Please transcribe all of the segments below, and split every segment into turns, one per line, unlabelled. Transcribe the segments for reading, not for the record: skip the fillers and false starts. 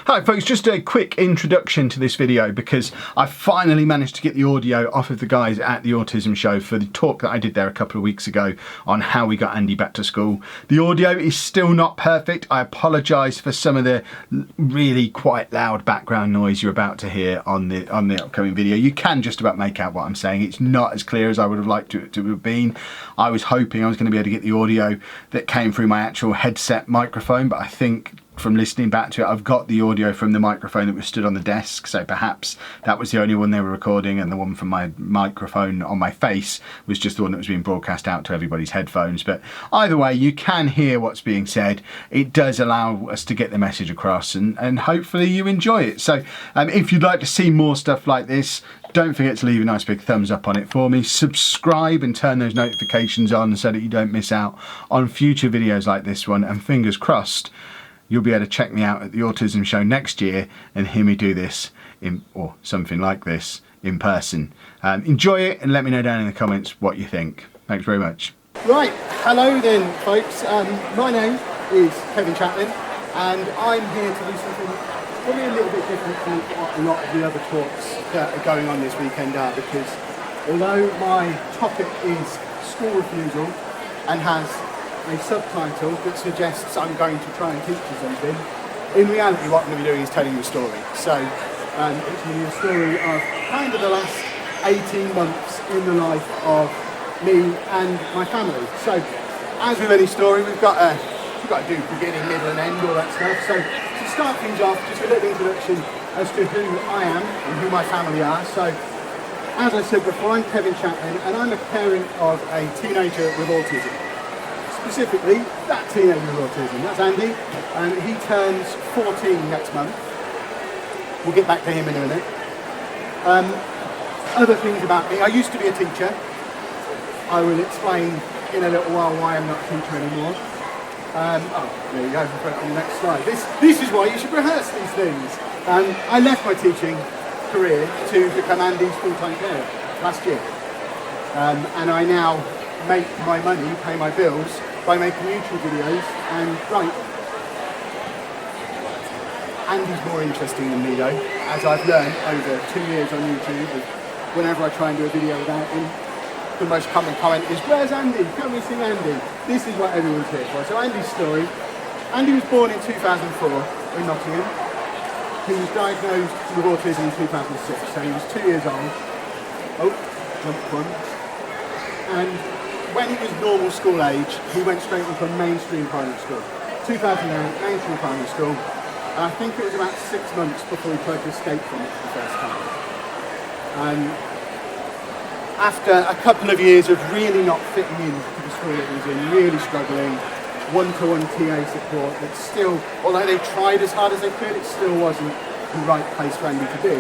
Hi folks, just a quick introduction to this video because I finally managed to get the audio off of the guys at the Autism Show for the talk that I did there a couple of weeks ago on how we got Andy back to school. The audio is still not perfect. I apologise for some of the really quite loud background noise you're about to hear on the upcoming video. You can just about make out what I'm saying. It's not as clear as I would have liked it to have been. I was hoping I was going to be able to get the audio that came through my actual headset microphone, but I think from listening back to it, I've got the audio from the microphone that was stood on the desk, so perhaps that was the only one they were recording, and the one from my microphone on my face was just the one that was being broadcast out to everybody's headphones. But either way, you can hear what's being said. It does allow us to get the message across, and hopefully you enjoy it. So if you'd like to see more stuff like this, don't forget to leave a nice big thumbs up on it for me. Subscribe and turn those notifications on so that you don't miss out on future videos like this one, and fingers crossed you'll be able to check me out at the Autism Show next year and hear me do this or something like this in person. Enjoy it and let me know down in the comments what you think. Thanks very much.
Right, hello then folks. My name is Kevin Chapman and I'm here to do something probably a little bit different from what a lot of the other talks that are going on this weekend are, because although my topic is School Refusal and has a subtitle that suggests I'm going to try and teach you something, in reality what I'm going to be doing is telling you a story. So it's going to be a story of kind of the last 18 months in the life of me and my family. So as with any story, we've got to do beginning, middle and end, all that stuff. So to start things off, just a little introduction as to who I am and who my family are. So as I said before, I'm Kevin Chapman and I'm a parent of a teenager with autism. Specifically, that teenager with autism, that's Andy, and he turns 14 next month. We'll get back to him in a minute. Other things about me, I used to be a teacher. I will explain in a little while why I'm not a teacher anymore. There you go, I'll put it on the next slide. This is why you should rehearse these things. I left my teaching career to become Andy's full-time carer last year. And I now make my money, pay my bills, by making YouTube videos and write. Andy's more interesting than me though, as I've learned over 2 years on YouTube. Whenever I try and do a video without him, the most common comment is, "Where's Andy? Come and see Andy." This is what everyone's here for. So Andy's story. Andy was born in 2004 in Nottingham. He was diagnosed with autism in 2006, so he was 2 years old. Oh, jumped one. And when he was normal school age, he went straight into a mainstream primary school. 2008, mainstream primary school. And I think it was about 6 months before he tried to escape from it for the first time. After a couple of years of really not fitting into the school that he was in, really struggling, one-to-one TA support, but still, although they tried as hard as they could, it still wasn't the right place for Andy to be.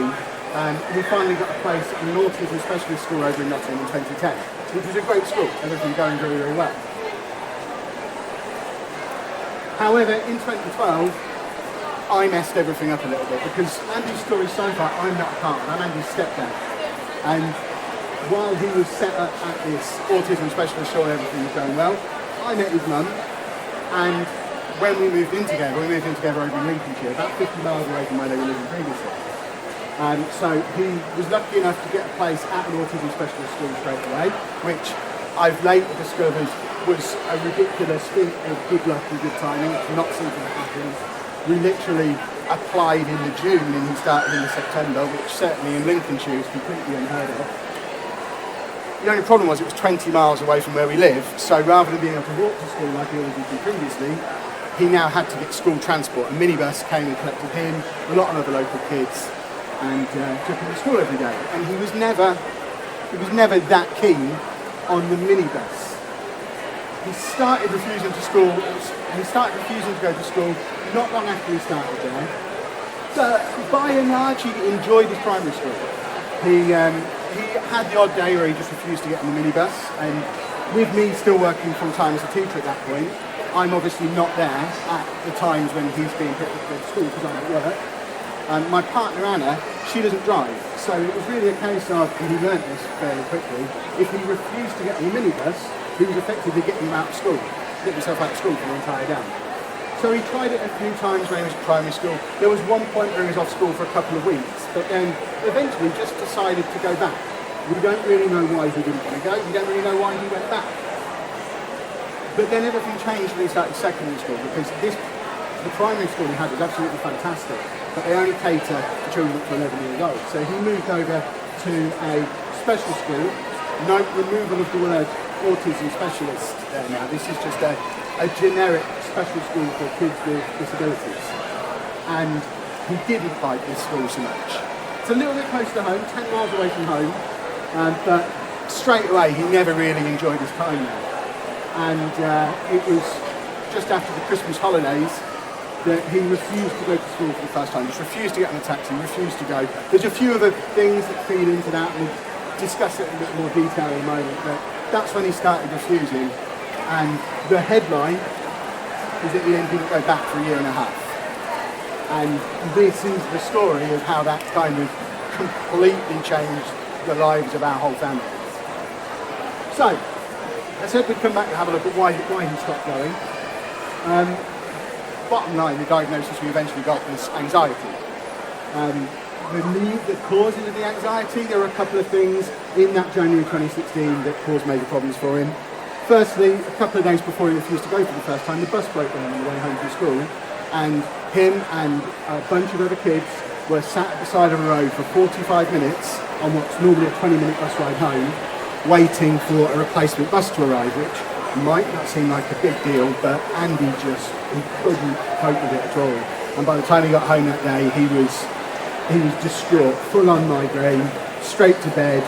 And we finally got a place at an autism specialist school over in Nottingham in 2010, which was a great school, everything going very, very well. However, in 2012, I messed everything up a little bit, because Andy's story so far, I'm not a partner, I'm Andy's stepdad. And while he was set up at this autism specialist school and everything was going well, I met his mum, and when we moved in together over in Lincolnshire, about 50 miles away from where they were living previously. So he was lucky enough to get a place at an autism specialist school straight away, which I've later discovered was a ridiculous feat of good luck and good timing. It's not something that happens. We literally applied in the June and he started in the September, which certainly in Lincolnshire is completely unheard of. The only problem was it was 20 miles away from where we live, so rather than being able to walk to school like he always did previously, he now had to get school transport. A minibus came and collected him, a lot of other local kids, and took him to school every day. And he was never that keen on the minibus. He started refusing to school. He started refusing to go to school not long after he started there. But by and large, he enjoyed his primary school. He had the odd day where he just refused to get on the minibus, and with me still working full time as a teacher at that point, I'm obviously not there at the times when he's being picked up at school because I'm at work. My partner Anna, she doesn't drive, so it was really a case of, and he learnt this fairly quickly, if he refused to get on the minibus, he was effectively getting him out of school, get himself out of school for the entire day. So he tried it a few times when he was at primary school. There was one point where he was off school for a couple of weeks, but then eventually just decided to go back. We don't really know why he didn't want to go. We don't really know why he went back. But then everything changed when he started secondary school, because the primary school he had was absolutely fantastic, but they only cater to children up to 11 years old. So he moved over to a special school. No removal of the word autism specialist there now. This is just a generic special school for kids with disabilities. And he didn't like this school so much. It's a little bit close to home, 10 miles away from home, but straight away he never really enjoyed his time there. And it was just after the Christmas holidays that he refused to go to school for the first time. Just refused to get on a taxi, refused to go. There's a few other things that feed into that, and we'll discuss it in a bit more detail in a moment, but that's when he started refusing. And the headline is at the end he didn't go back for a year and a half. And this is the story of how that kind of completely changed the lives of our whole family. So, I said we'd come back and have a look at why he stopped going. Bottom line, the diagnosis we eventually got was anxiety. The causes of the anxiety, there were a couple of things in that January 2016 that caused major problems for him. Firstly, a couple of days before he refused to go for the first time, the bus broke down on the way home from school, and him and a bunch of other kids were sat at the side of a road for 45 minutes on what's normally a 20-minute bus ride home, waiting for a replacement bus to arrive, which might not seem like a big deal, but Andy he couldn't cope with it at all. And by the time he got home that day, he was distraught, full on migraine, straight to bed,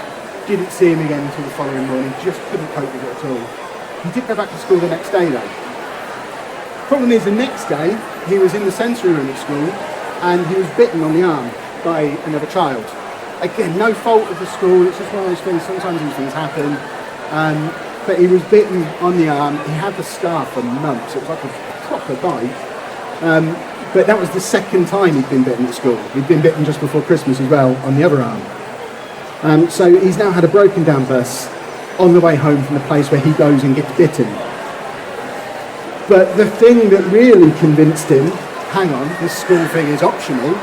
didn't see him again until the following morning, just couldn't cope with it at all. He did go back to school the next day though. Problem is, the next day, he was in the sensory room at school, and he was bitten on the arm by another child. Again, no fault of the school, it's just one of those things, sometimes these things happen. But he was bitten on the arm, he had the scar for months, it was like a proper bite. But that was the second time he'd been bitten at school. He'd been bitten just before Christmas as well, on the other arm. So he's now had a broken down bus on the way home from the place where he goes and gets bitten. But the thing that really convinced him, hang on, this school thing is optional,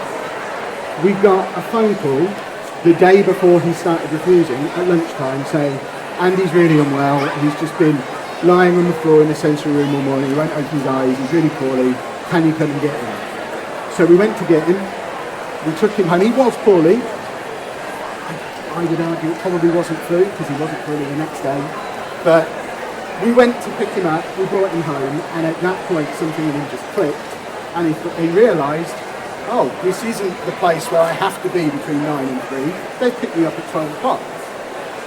we got a phone call the day before he started refusing at lunchtime saying, Andy's really unwell, he's just been lying on the floor in the sensory room all morning, he won't open his eyes, he's really poorly, can you come and get him? So we went to get him, we took him home, he was poorly. I would argue it probably wasn't flu, because he wasn't poorly the next day, but we went to pick him up, we brought him home, and at that point something in him just clicked, and he realised, oh, this isn't the place where I have to be between 9 and 3, they've picked me up at 12 o'clock.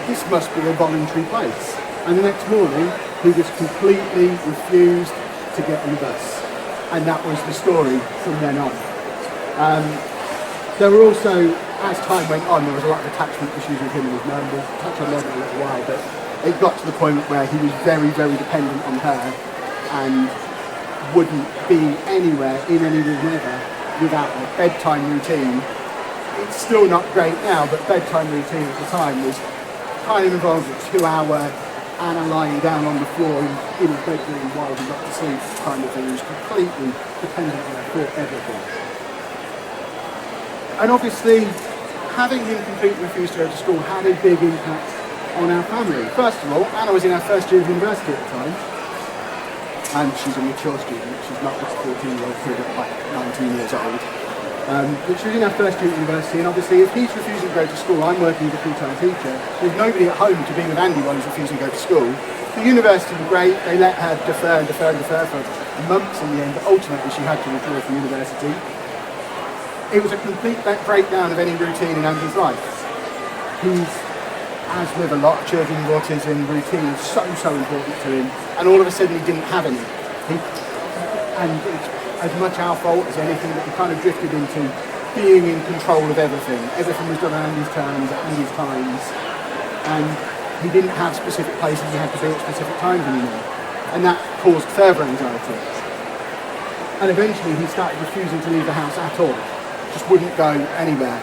This must be a voluntary place. And the next morning, he just completely refused to get on the bus. And that was the story from then on. There were also, as time went on, there was a lot of attachment issues with him and his mum. We'll touch on that in a little while, but it got to the point where he was very, very dependent on her and wouldn't be anywhere, in any room ever, without a bedtime routine. It's still not great now, but bedtime routine at the time was kind of involved a 2-hour Anna lying down on the floor in his bedroom while he got to sleep kind of thing. He was completely dependent on her for everything. And obviously, having him completely refuse to go to school had a big impact on our family. First of all, Anna was in her first year of university at the time, and she's a mature student, she's not just a 14-year-old kid at like 19 years old. But she was in her first year at university, and obviously if he's refusing to go to school, I'm working as a full-time teacher, there's nobody at home to be with Andy while he's refusing to go to school. The university were great, they let her defer for months in the end, but ultimately she had to withdraw from university. It was a complete breakdown of any routine in Andy's life. He's, as with a lot of children with autism, routine is so important to him, and all of a sudden he didn't have any. And it's as much our fault as anything that we kind of drifted into being in control of everything. Everything was done on Andy's terms, at Andy's times, and he didn't have specific places he had to be at specific times anymore. And that caused further anxiety. And eventually he started refusing to leave the house at all. Just wouldn't go anywhere.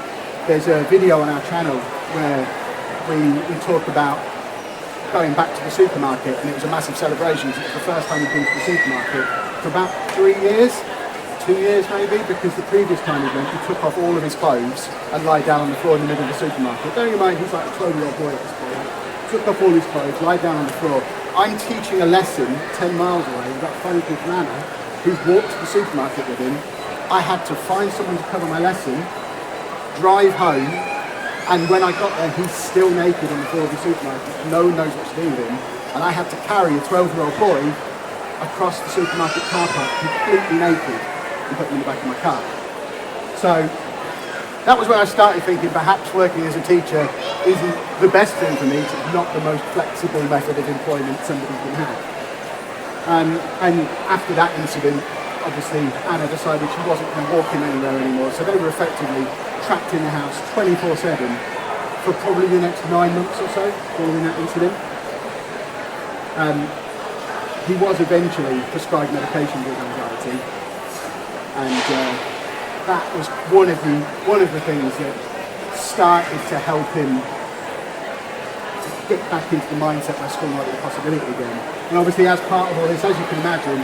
There's a video on our channel where we talk about going back to the supermarket, and it was a massive celebration because it was the first time we'd been to the supermarket for about 3 years, 2 years maybe, because the previous time he went, he took off all of his clothes and lied down on the floor in the middle of the supermarket. Bearing in mind, he's like a 12-year-old boy at this point. Took off all his clothes, lied down on the floor. I'm teaching a lesson 10 miles away. We've got a phone call from Anna, who's walked to the supermarket with him. I had to find someone to cover my lesson, drive home, and when I got there, he's still naked on the floor of the supermarket. No one knows what to do with him. And I had to carry a 12-year-old boy across the supermarket car park completely naked and put him in the back of my car. So that was when I started thinking perhaps working as a teacher isn't the best thing for me. It's not the most flexible method of employment somebody can have. And after that incident, obviously Anna decided she wasn't going to walk in anywhere anymore, so they were effectively trapped in the house 24/7 for probably the next 9 months or so following that incident. He was eventually prescribed medication with anxiety, and that was one of the things that started to help him get back into the mindset where school might be a possibility again. And obviously, as part of all this, as you can imagine,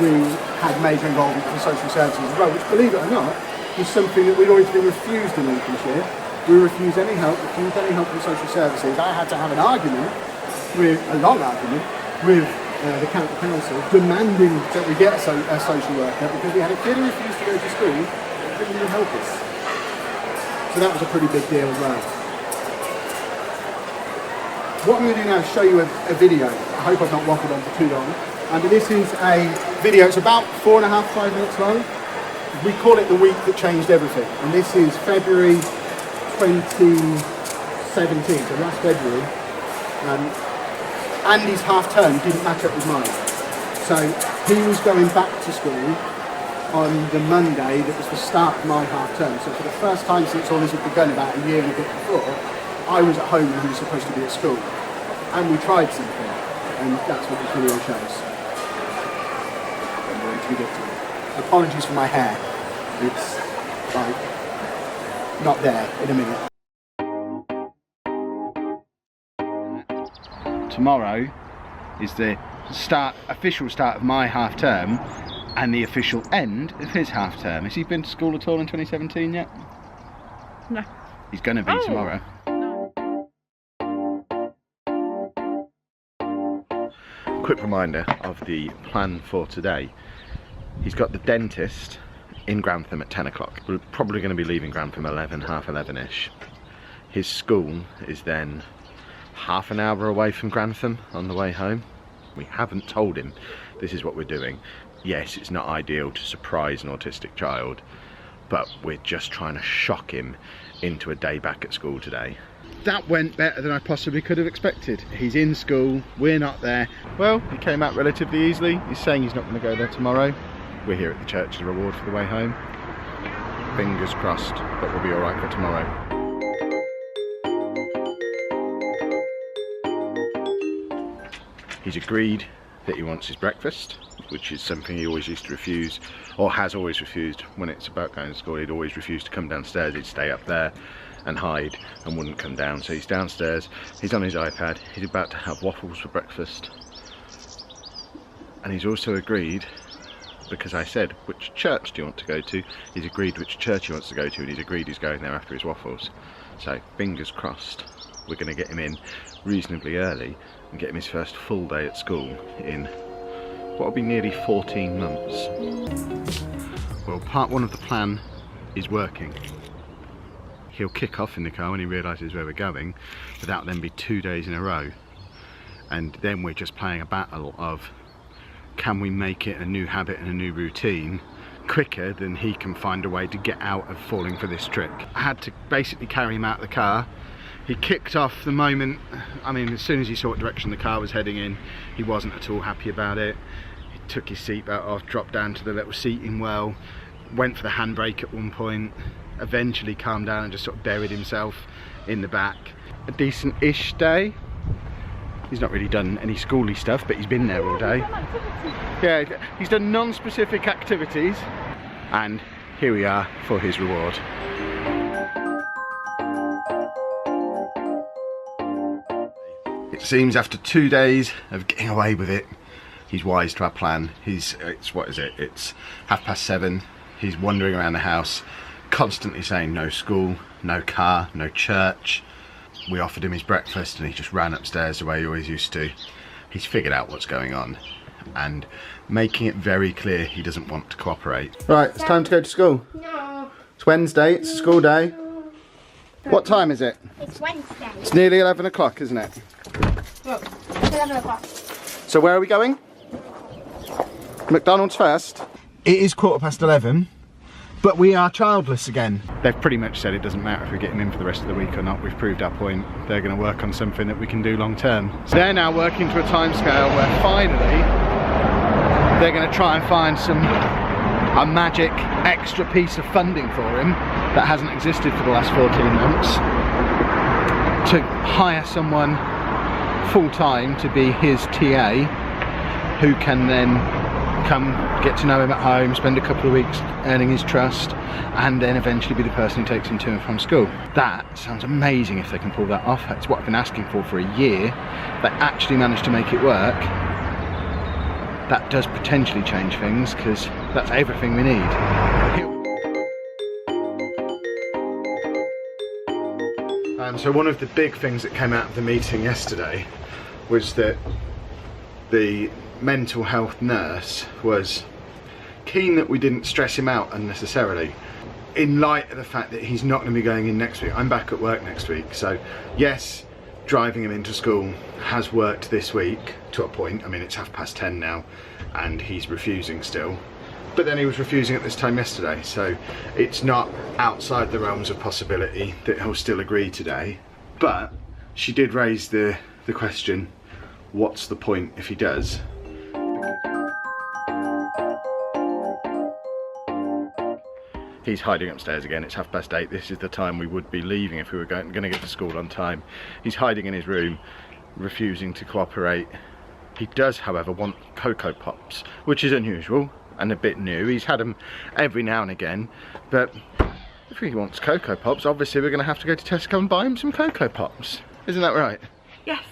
we had major involvement with social services as well, which, believe it or not, was something that we'd always been refused in Lincolnshire. We refused any help from social services. I had to have an argument, a long argument, with the county council, demanding that we get a social worker because we had a kid who refused to go to school and couldn't even help us. So that was a pretty big deal as well. What I'm going to do now is show you a video. I hope I've not waffled on for too long. And this is a video, it's about 4.5, 5 minutes long. We call it the week that changed everything. And this is February 2017, so last February. Andy's half term didn't match up with mine. So he was going back to school on the Monday that was the start of my half term. So for the first time since all this had begun about a year and a bit before, I was at home and he was supposed to be at school. And we tried something, and that's what this video shows. I'm going to get to it. Apologies for my hair. It's like not there in a minute.
Tomorrow is the official start of my half term and the official end of his half term. Has he been to school at all in 2017 yet?
No.
He's going to be tomorrow. Quick reminder of the plan for today. He's got the dentist in Grantham at 10 o'clock. We're probably going to be leaving Grantham 11, half 11ish. His school is then half an hour away from Grantham on the way home. We haven't told him this is what we're doing. Yes, it's not ideal to surprise an autistic child, but we're just trying to shock him into a day back at school today. That went better than I possibly could have expected. He's in school, we're not there. Well, he came out relatively easily. He's saying he's not going to go there tomorrow. We're here at the church as a reward for the way home. Fingers crossed that we'll be alright for tomorrow. He's agreed that he wants his breakfast, which is something he always used to refuse, or has always refused when it's about going to school. He'd always refused to come downstairs. He'd stay up there and hide and wouldn't come down. So he's downstairs, he's on his iPad, he's about to have waffles for breakfast. And he's also agreed, because I said, which church do you want to go to? He's agreed which church he wants to go to, and he's agreed he's going there after his waffles. So fingers crossed, we're going to get him in reasonably early and get him his first full day at school in what will be nearly 14 months. Well, part one of the plan is working. He'll kick off in the car when he realises where we're going, but that'll then be 2 days in a row. And then we're just playing a battle of, can we make it a new habit and a new routine quicker than he can find a way to get out of falling for this trick. I had to basically carry him out of the car. He kicked off the moment, I mean, as soon as he saw what direction the car was heading in, he wasn't at all happy about it. He took his seatbelt off, dropped down to the little seating well, went for the handbrake at one point, eventually calmed down and just sort of buried himself in the back. A decent-ish day. He's not really done any schooly stuff, but he's been there all day. Yeah, he's done non-specific activities, and here we are for his reward. It seems after 2 days of getting away with it, He's wise to our plan. It's 7:30. He's wandering around the house, constantly saying no school, no car, no church. We offered him his breakfast and he just ran upstairs the way he always used to. He's figured out what's going on and making it very clear he doesn't want to cooperate. Right, it's time to go to school.
No.
It's Wednesday, it's a school day. What time is it?
It's Wednesday.
It's nearly 11 o'clock, isn't it?
Look, it's 11 o'clock.
So where are we going? McDonald's first. It is 11:15, but we are childless again. They've pretty much said it doesn't matter if we're getting in for the rest of the week or not. We've proved our point. They're going to work on something that we can do long term. So they're now working to a timescale where finally they're going to try and find a magic extra piece of funding for him that hasn't existed for the last 14 months to hire someone full-time to be his TA who can then come get to know him at home, spend a couple of weeks earning his trust, and then eventually be the person who takes him to and from school. That sounds amazing if they can pull that off. It's what I've been asking for a year. If they actually manage to make it work, that does potentially change things, because that's everything we need. So one of the big things that came out of the meeting yesterday was that the mental health nurse was keen that we didn't stress him out unnecessarily, in light of the fact that he's not going to be going in next week. I'm back at work next week, so yes, driving him into school has worked this week to a point. I mean, it's 10:30 now and he's refusing still, but then he was refusing at this time yesterday, so it's not outside the realms of possibility that he'll still agree today. But she did raise the question, what's the point if he does? He's hiding upstairs again. It's 8:30. This is the time we would be leaving if we were going to get to school on time. He's hiding in his room, refusing to cooperate. He does, however, want Cocoa Pops, which is unusual and a bit new. He's had them every now and again, but if he wants Cocoa Pops, obviously we're going to have to go to Tesco and buy him some Cocoa Pops. Isn't that right?
Yes.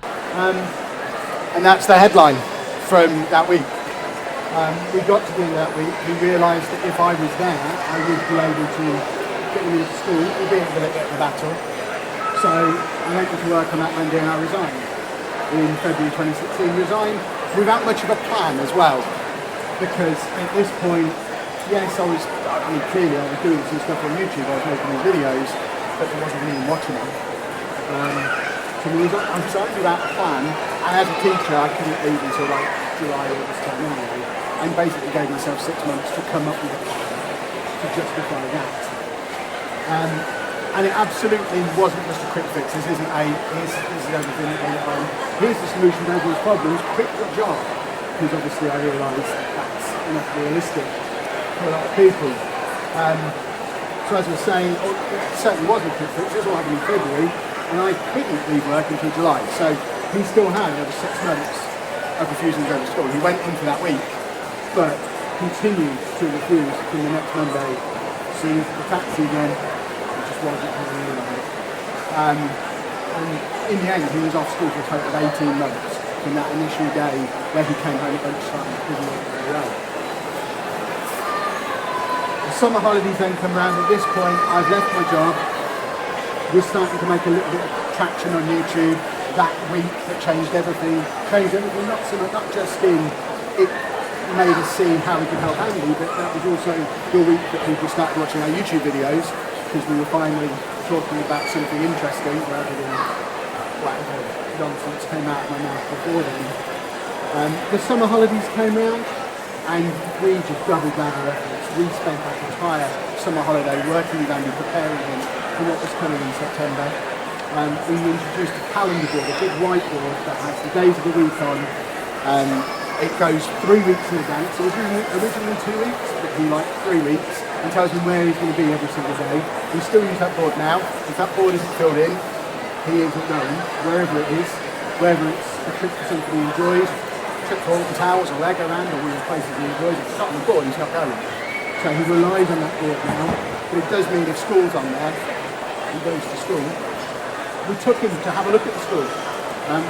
And that's the headline from that week. We got to do that week. We realised that if I was there, I would be able to get him into school, albeit a bit of a battle. So I went into work on that Monday and I resigned. In February 2016, resigned without much of a plan as well. Because at this point, yes, clearly I was doing some stuff on YouTube, I was making these videos, but there wasn't anyone watching them. So I resigned without a plan, and as a teacher I couldn't leave until like July, August time anyway, and basically gave myself 6 months to come up with a plan to justify that. And it absolutely wasn't just a quick fix. This isn't this is everything, here's the solution to everyone's problems, quit your job. Because obviously I realised that's not realistic for a lot of people. So as I was saying, it certainly wasn't a quick fix. This all happened in February, and I couldn't leave work until July. So he still had over 6 months of refusing to go to school. He went in for that week, but continued to refuse from the next Monday. Seeing the taxi again, it just wasn't having any of it. And in the end, he was off school for a total of 18 months from that initial day where he came home at lunchtime because he wasn't very well. The summer holidays then come around. At this point, I've left my job. We're starting to make a little bit of traction on YouTube. That week that changed everything, not just in it made us see how we could help Andy, but that was also the week that people started watching our YouTube videos, because we were finally talking about something interesting rather than whatever nonsense came out of my mouth before then. The summer holidays came around and we just doubled down our efforts. We spent that entire summer holiday working with Andy, preparing him for what was coming in September. We introduced a calendar board, a big whiteboard that has the days of the week on. It goes 3 weeks in advance. It was originally 2 weeks, but he liked 3 weeks, and tells him where he's going to be every single day. We still use that board now. If that board isn't filled in, he isn't going, wherever it is, whether it's a trip to something he enjoys, a trip to Alton Towers or Legoland or one of the places he enjoys. If it's not on the board, he's not going. So he relies on that board now, but it does mean if school's on there, he goes to school. We took him to have a look at the school.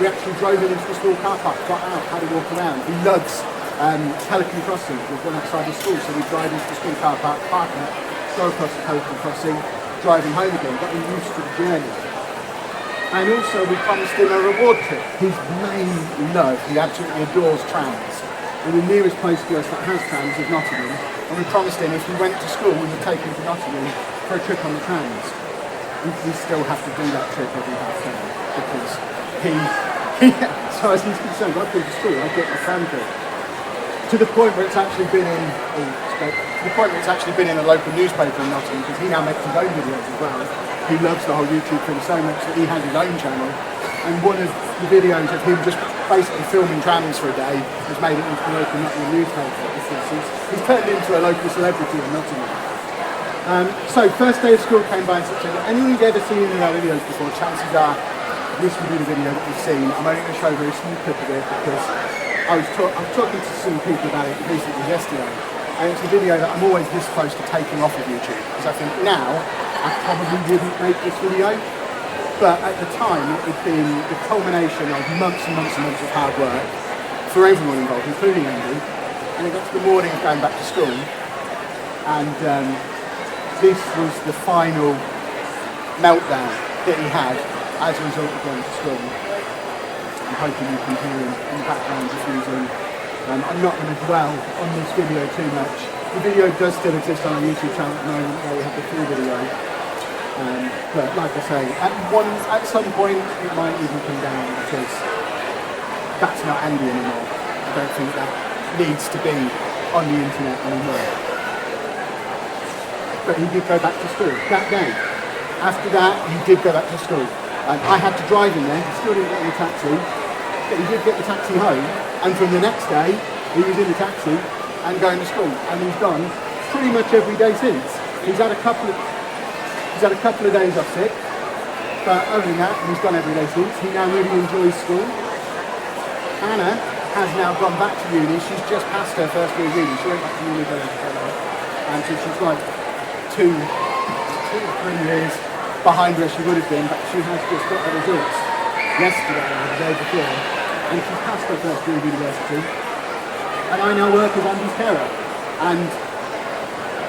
We actually drove him into the school car park, got out, had a walk around. He loves Pelican Crossing. We've gone outside the school, so we drive into the school car park, park it, go across the Pelican Crossing, drive him home again, got him used to the journey. And also we promised him a reward trip. His main love, he absolutely adores trams. And the nearest place to us that has trams is Nottingham. And we promised him if he went to school, we would take him to Nottingham for a trip on the trams. We still have to do that trip every half term because as far as he's concerned, I go to school, I get my tram trip. To the point where it's actually been in a local newspaper in Nottingham because he now makes his own videos as well. He loves the whole YouTube thing so much that he has his own channel. And one of the videos of him just basically filming trams for a day has made it into the local Nottingham newspaper. He's turned into a local celebrity in Nottingham. So first day of school came by in September. Anyone who's ever seen any of our videos before, chances are this will be the video that you've seen. I'm only going to show a very small clip of it because I was talking to some people about it recently yesterday. And it's a video that I'm always this close to taking off of YouTube because I think now I probably wouldn't make this video, but at the time it had been the culmination of months and months and months of hard work for everyone involved, including Andy. And it got to the morning of going back to school, and this was the final meltdown that he had as a result of going to school. I'm hoping you can hear him in the background diffusing. I'm not going to dwell on this video too much. The video does still exist on our YouTube channel at the moment where we have the full video. But like I say, at some point it might even come down because that's not Andy anymore. I don't think that needs to be on the internet anymore. But he did go back to school that day. After that, he did go back to school. I had to drive him there. He still didn't get in the taxi, but he did get the taxi home. And from the next day, he was in the taxi and going to school. And he's gone pretty much every day since. He's had a couple of days off sick, but other than that, he's gone every day since. He now really enjoys school. Anna has now gone back to uni. She's just passed her first year of uni. She went back to uni and so she's like two or 3 years behind where she would have been, but she has just got her results yesterday or the day before, and she's passed her first year of university. And I now work as Andy's carer. And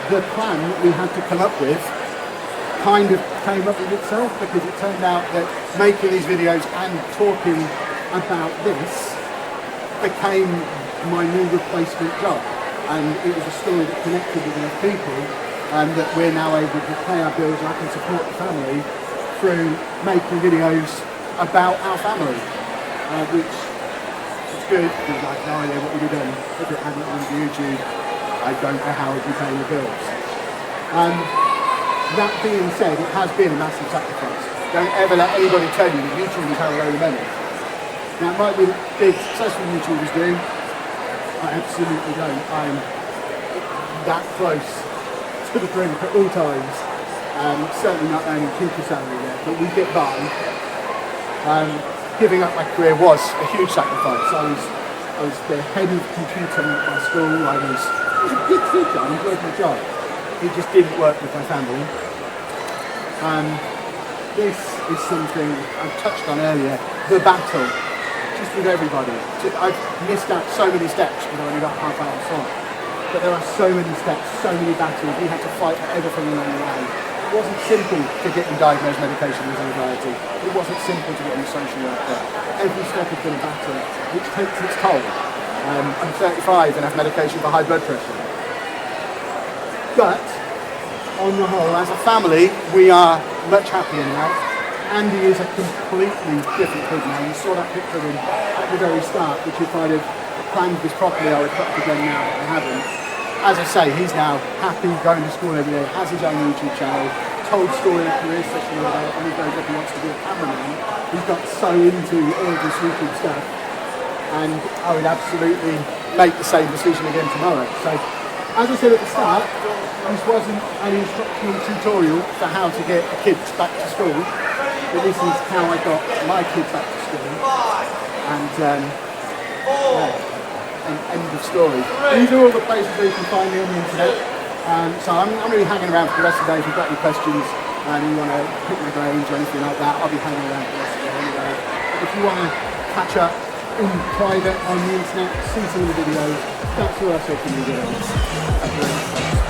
the plan that we had to come up with kind of came up with itself because it turned out that making these videos and talking about this became my new replacement job, and it was a story that connected with enough people and that we're now able to pay our bills and I can support the family through making videos about our family, which is good because I have no idea what we'd have done if it hadn't been for YouTube. I don't know how we'd be paying the bills. That being said, it has been a massive sacrifice. Don't ever let anybody tell you that YouTubers have a load of money. Now, it might be big, successful YouTubers do. I absolutely don't. I'm that close to the brink at all times. Certainly not earning teacher salary yet, but we get by. Giving up my career was a huge sacrifice. I was the head of computer at my school. I was a good teacher. I enjoyed my job. It just didn't work with my family. This is something I've touched on earlier, the battle, just with everybody. I've missed out so many steps because I've only got half an hour slot. But there are so many steps, so many battles. We had to fight for everything along the way. It wasn't simple to get him diagnosed medication with anxiety. It wasn't simple to get him a social worker. Every step has been a battle, which takes its toll. I'm 35 and have medication for high blood pressure. But on the whole, as a family, we are much happier now. Andy is a completely different kid now. You saw that picture of him at the very start, which if I'd have planned this properly, I would put up again now, but I haven't. As I say, he's now happy going to school every day, has his own YouTube channel, told story in a career session the other day, and he goes up and wants to be a cameraman. He's got so into all of this YouTube stuff, and I would absolutely make the same decision again tomorrow. So, as I said at the start, this wasn't an instructional tutorial for how to get kids back to school, but this is how I got my kids back to school. And end of story. These are all the places where you can find me on the internet. So I'm really hanging around for the rest of the day. If you've got any questions and you want to pick my brains or anything like that, I'll be hanging around for the rest of the day anyway. if you want to catch up in private on the internet, see some of the videos, that's who else I can do.